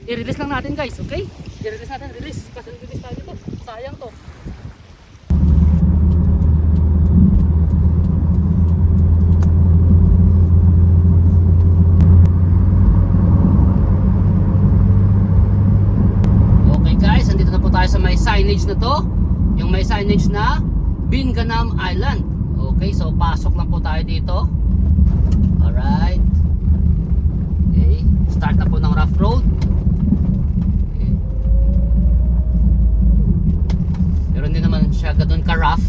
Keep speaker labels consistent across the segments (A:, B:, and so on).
A: I-release lang natin guys, okay? I-release natin, release. Kasi release tayo dito. Sayang to. Okay guys, andito na po tayo sa may signage na to. Yung may signage na Binganam Island. Okay, so pasok lang po tayo dito. Alright. Okay, start na po ng rough road. Okay. Pero hindi naman siya ganoon ka-rough.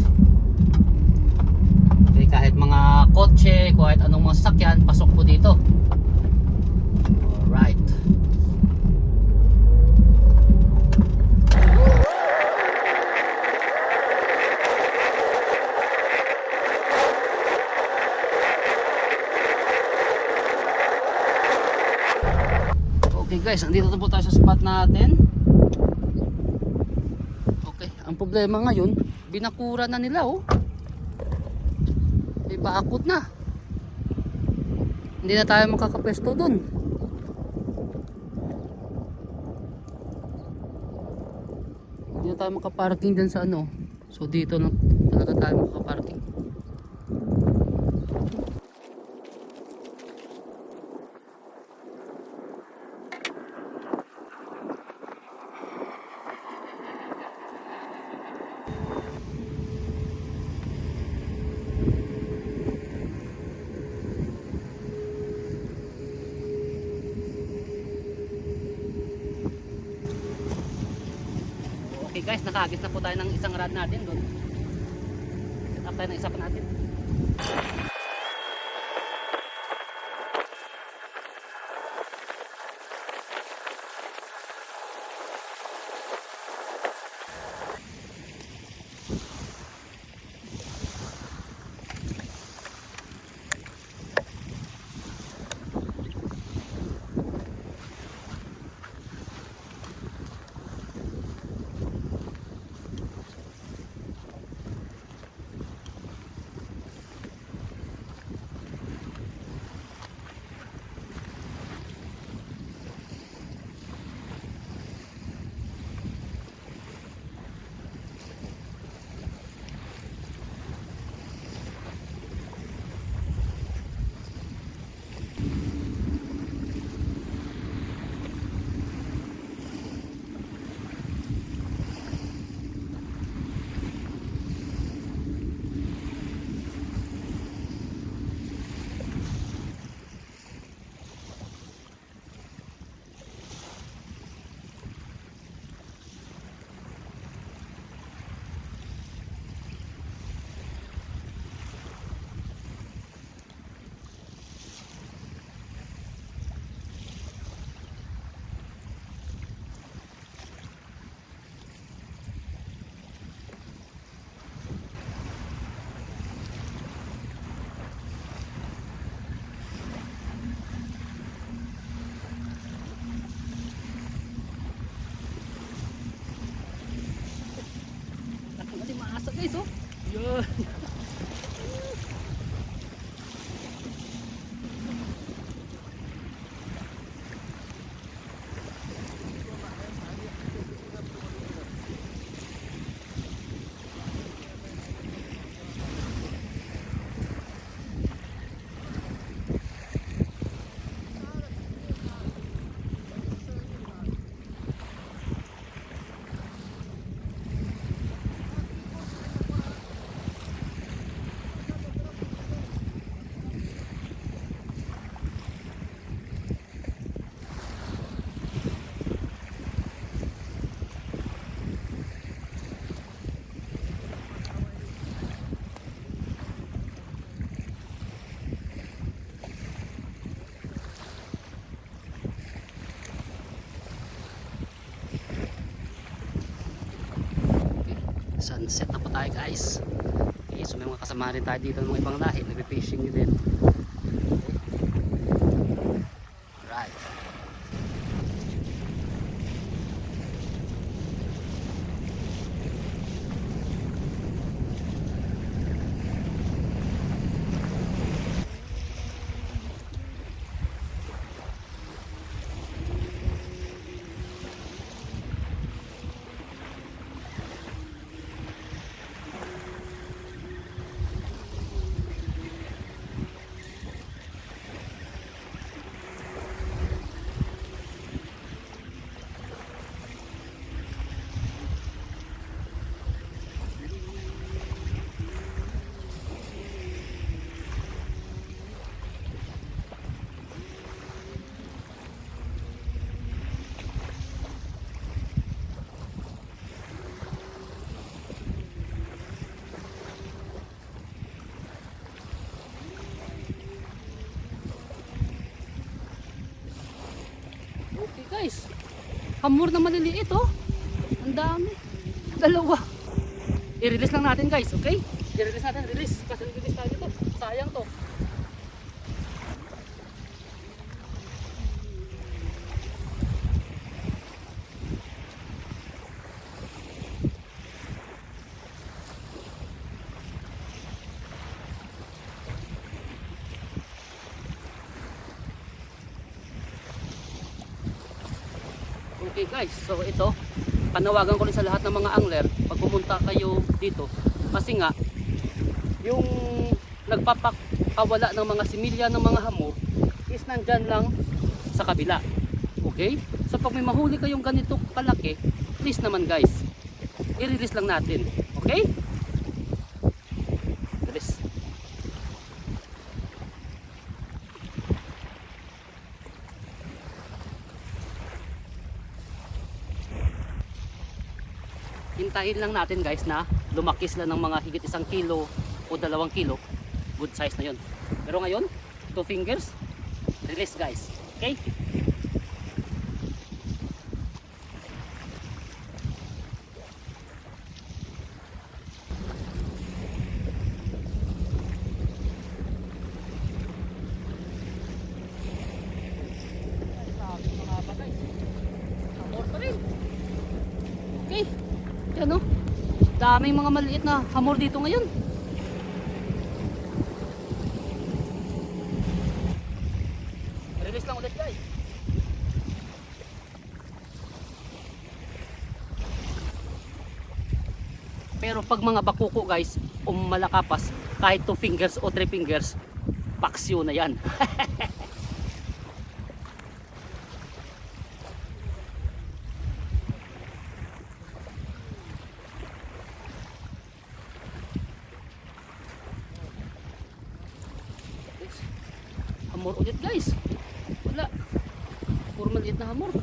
A: Okay, kahit mga kotse, kahit anong mga sasakyan, pasok po dito. Alright. Okay guys, andito na po tayo sa spot natin. Okay, ang problema ngayon, binakura na nila oh. May baakot na. Hindi na tayo makakapwesto dun. Hindi na tayo makaparking dyan sa ano. So dito na talaga tayo makaparking. Okay guys, nakagis na po tayo ng isang rod natin doon. Set up tayo ng isa pa natin. Guys, oh. Yun. Sunset na po tayo guys. Okay, so may mga kasama rin tayo dito ng mga ibang lahi, nagpe-fishing din. Right. guys. Hamor na maliliit oh. Ang dami. Dalawa. I-release lang natin guys, okay? I-release natin, release. Kasi release tayo dito. Sayang to. Okay guys, so ito, panawagan ko rin sa lahat ng mga angler, pag pumunta kayo dito, kasi nga, yung nagpapakawala ng mga similya ng mga hamor, is nandyan lang sa kabila. Okay? So pag may mahuli kayong ganito kalaki, please naman guys, i-release lang natin. Okay? Release. Hintayin lang natin guys na lumaki sila ng mga higit 1 kilo o 2 kilo. Good size na yun. Pero ngayon, 2 fingers, release guys. Okay? Okay. Yan o. Daming mga maliit na hamor dito ngayon. Release lang ulit guys. Pero pag mga bakuko guys, malakapas, kahit 2 fingers o 3 fingers, paksyo na yan. Hamor ulit guys. Wala. Puro maliit na hamor.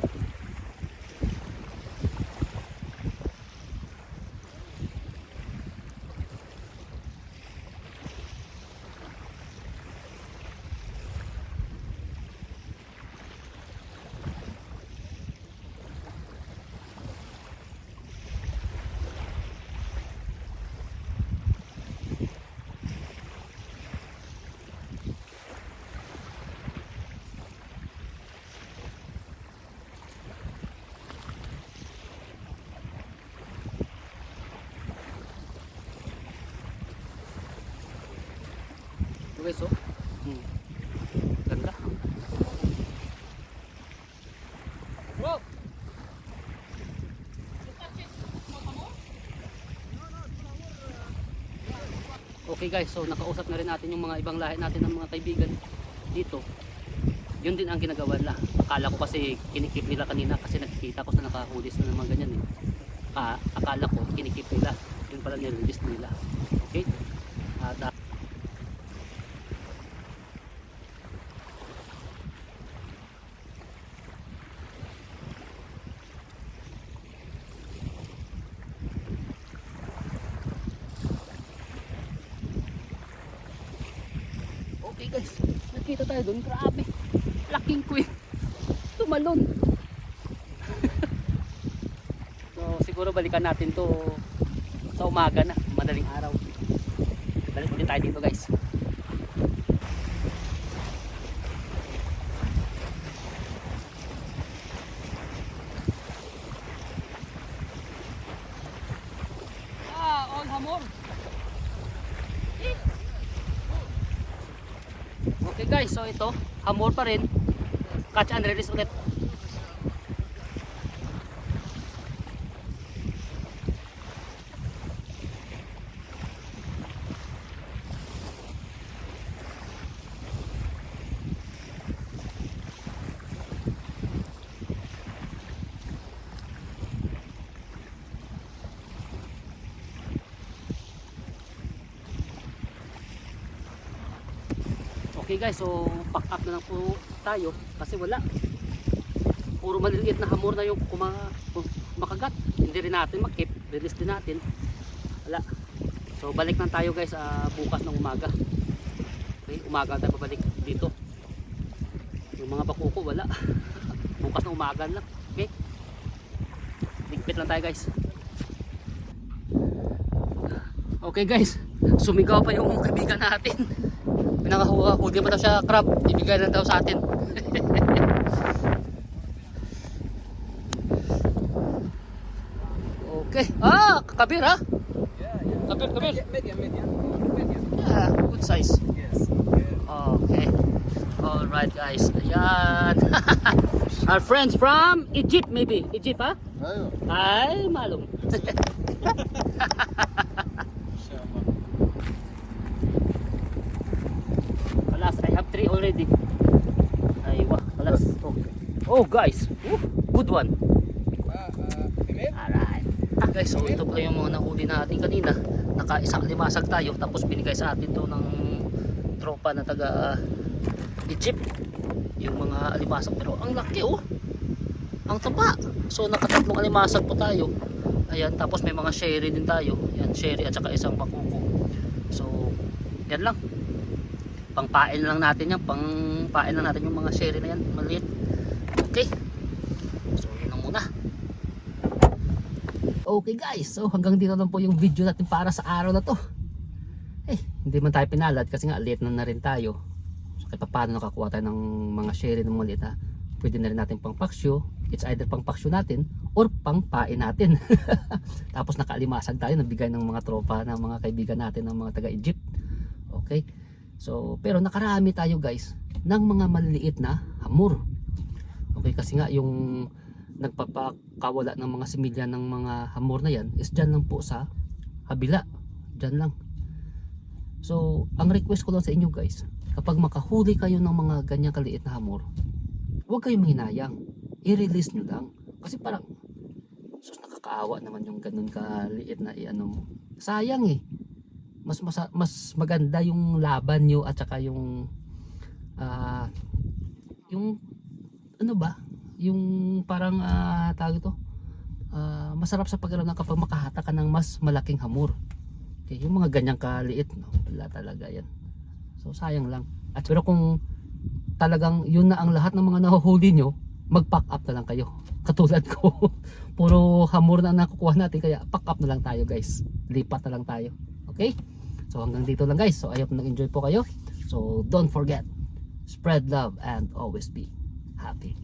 A: Okay, so ganda. Bro. Okay guys, so nakausap na rin natin yung mga ibang lahi natin ng mga kaibigan dito. Yun din ang ginagawa nila. Akala ko kasi kinikip nila kanina kasi nakikita ko sa nakahulis na ng mga ganyan eh. Akala ko kinikip nila. Yun pala nirelease nila. Okay? At okay guys, nakita tayo doon, grabe, laking queen, tumalon. So siguro balikan natin to sa umaga na, madaling araw. Balik ulit tayo dito guys. All hamor. Okay guys, so ito, hamor pa rin. Catch and release ulit. Okay guys, so pack up na lang po tayo kasi wala. Puro maliliit na hamor na yung makagat. Hindi rin natin makip, release din natin. Wala. So balik lang tayo guys bukas ng umaga. Okay, umaga tayo pabalik dito. Yung mga bakuko wala. Bukas ng umaga lang. Okay? Ligpit lang tayo guys. Okay guys, sumigaw pa yung kaibigan natin. Pinakahuli pa daw siya crab, ibigay lang daw sa atin. Okay, kabir ha? Kabir.
B: Medium.
A: Yeah, good size.
B: Yes.
A: Okay. Alright guys, ayan. Our friends from Egypt maybe. Egypt ha?
B: Ayo.
A: Ay, malum. Alas, I have 3 already. Ay, wah, alas. Okay. Oh guys, good one. Alright. Guys, so ito pala yung mga nahuli natin kanina. Naka-isang limasag tayo, tapos binigay sa atin to ng tropa na taga Egypt. Yung mga alimasag, pero ang laki oh. Ang taba. So nakatatlong alimasag po tayo. Ayan, tapos may mga sherry din tayo. Yan, sherry at saka isang bakuko. So, yan lang. Pangpain lang natin yan. Pangpain lang natin yung mga sherry na yan. Maliit. Okay. So, yun lang muna. Okay guys. So, hanggang dito lang po yung video natin para sa araw na to. Hindi man tayo pinalad kasi nga late na rin tayo. So, kahit paano nakakuha tayo ng mga sherry na maliit ha. Pwede na rin natin pang paksyo. It's either pang paksyo natin or pang pain natin. Tapos nakalimasag tayo, nabigay ng mga tropa, ng mga kaibigan natin, ng mga taga Egypt. Okay. So, pero nakarami tayo guys ng mga maliliit na hamur. Okay, kasi nga yung nagpapakawala ng mga similya ng mga hamur na yan is dyan lang po sa kabila. Dyan lang. So, ang request ko lang sa inyo guys, kapag makahuli kayo ng mga ganyang kaliit na hamur, huwag kayong mahinayang. I-release nyo lang. Kasi parang, sus, nakakaawa naman yung ganun kaliit na i-ano. Sayang eh. Mas maganda yung laban nyo at saka yung ano ba? Yung parang tawag ito. Masarap sa pakiramdam kapag makahata ka ng mas malaking hamur. Okay, yung mga ganyang kaliit, no, wala talaga yan. So sayang lang. At pero kung talagang yun na ang lahat ng mga nahuhuli nyo, mag-pack up na lang kayo. Katulad ko, puro hamur na nakukuha natin, kaya pack up na lang tayo guys. Lipat na lang tayo. Okay? So hanggang dito lang guys. So I hope nag-enjoy po kayo. So don't forget, spread love and always be happy.